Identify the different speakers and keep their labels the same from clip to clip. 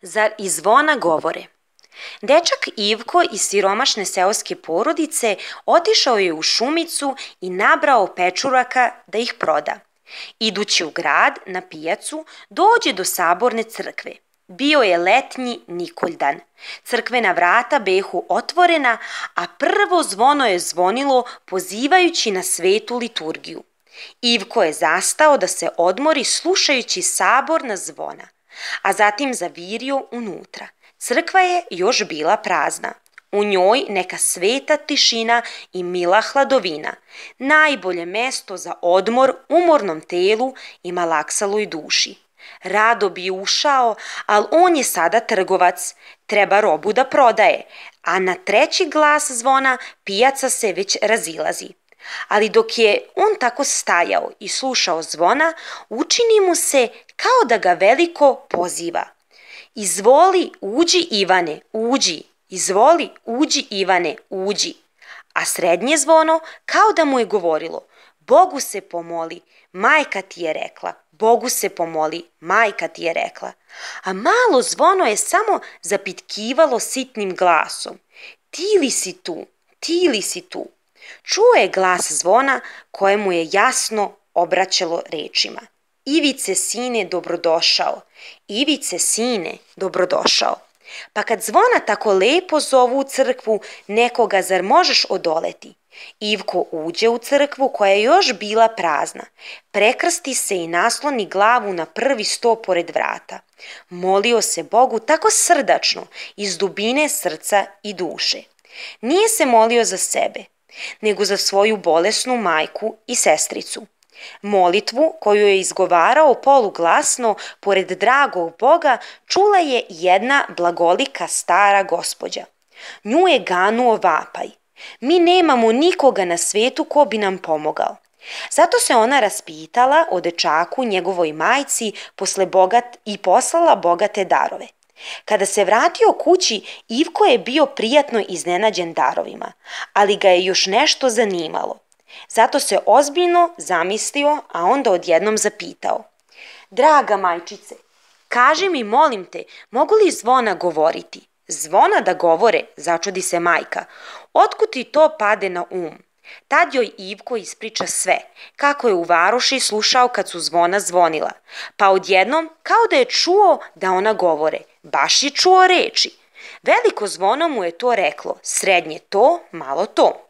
Speaker 1: Zar i zvona govore? Dečak Ivko iz siromašne seoske porodice otišao je u šumicu i nabrao pečuraka da ih proda. Idući u grad, na pijacu, dođe do saborne crkve. Bio je letnji Nikoljdan. Crkvena vrata behu otvorena, a prvo zvono je zvonilo pozivajući na svetu liturgiju. Ivko je zastao da se odmori slušajući saborna zvona, a zatim zavirio unutra. Crkva je još bila prazna. U njoj neka sveta tišina i mila hladovina. Najbolje mesto za odmor umornom telu i malaksaloj duši. Rado bi ušao, ali on je sada trgovac, treba robu da prodaje, a na treći glas zvona pijaca se već razilazi. Ali dok je on tako stajao i slušao zvona, učini mu se kao da ga veliko poziva. Izvoli, uđi Ivane, uđi, izvoli, uđi Ivane, uđi. A srednje zvono kao da mu je govorilo, Bogu se pomoli, majka ti je rekla, Bogu se pomoli, majka ti je rekla. A malo zvono je samo zapitkivalo sitnim glasom, ti li si tu, ti li si tu. Čuo je glas zvona koje mu je jasno obraćalo rečima. Ivice, sine, dobrodošao. Ivice, sine, dobrodošao. Pa kad zvona tako lepo zovu u crkvu, nekoga zar možeš odoleti? Ivko uđe u crkvu koja je još bila prazna. Prekrsti se i nasloni glavu na prvi sto pored vrata. Molio se Bogu tako srdačno, iz dubine srca i duše. Nije se molio za sebe, nego za svoju bolesnu majku i sestricu. Molitvu koju je izgovarao poluglasno pored dragog Boga čula je jedna blagolika stara gospođa. Nju je ganuo vapaj. Mi nemamo nikoga na svetu ko bi nam pomogao. Zato se ona raspitala o dečaku njegovoj majci i poslala bogate darove. Kada se vratio kući, Ivko je bio prijatno iznenađen darovima, ali ga je još nešto zanimalo. Zato se ozbiljno zamislio, a onda odjednom zapitao. Draga majčice, kaži mi, molim te, mogu li zvona govoriti? Zvona da govore, začudi se majka. Otkud ti to pade na um? Tad joj Ivko ispriča sve, kako je u varoši slušao kad su zvona zvonila. Pa odjednom, kao da je čuo da ona govore, baš je čuo reči. Veliko zvono mu je to reklo, srednje to, malo to.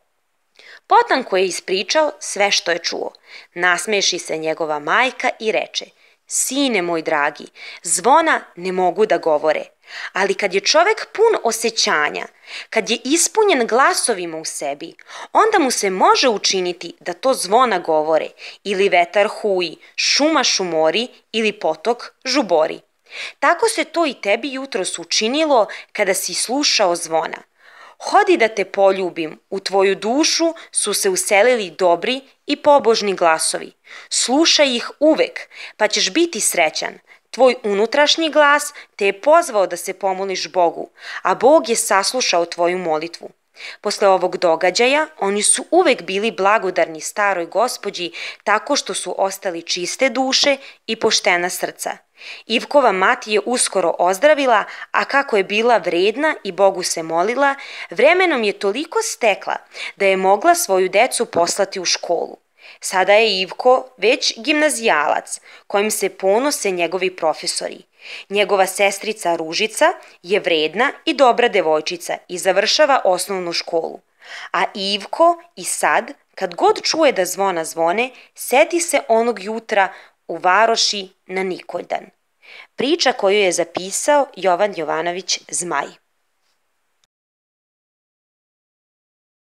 Speaker 1: Potanko je ispričao sve što je čuo. Nasmeši se njegova majka i reče, sine moj dragi, zvona ne mogu da govore, ali kad je čovek pun osjećanja, kad je ispunjen glasovima u sebi, onda mu se može učiniti da to zvona govore, ili vetar huji, šuma šumori ili potok žubori. Tako se to i tebi jutros učinilo kada si slušao zvona. Hodi da te poljubim, u tvoju dušu su se uselili dobri i pobožni glasovi. Slušaj ih uvek, pa ćeš biti srećan. Tvoj unutrašnji glas te je pozvao da se pomoliš Bogu, a Bog je saslušao tvoju molitvu. Posle ovog događaja oni su uvek bili blagodarni staroj gospođi tako što su ostali čiste duše i poštena srca. Ivkova mati je uskoro ozdravila, a kako je bila vredna i Bogu se molila, vremenom je toliko stekla da je mogla svoju decu poslati u školu. Sada je Ivko već gimnazijalac, kojim se ponose njegovi profesori. Njegova sestrica Ružica je vredna i dobra devojčica i završava osnovnu školu. A Ivko i sad, kad god čuje da zvona zvone, seti se onog jutra u varoši na Nikoljdan. Priča koju je zapisao Jovan Jovanović Zmaj.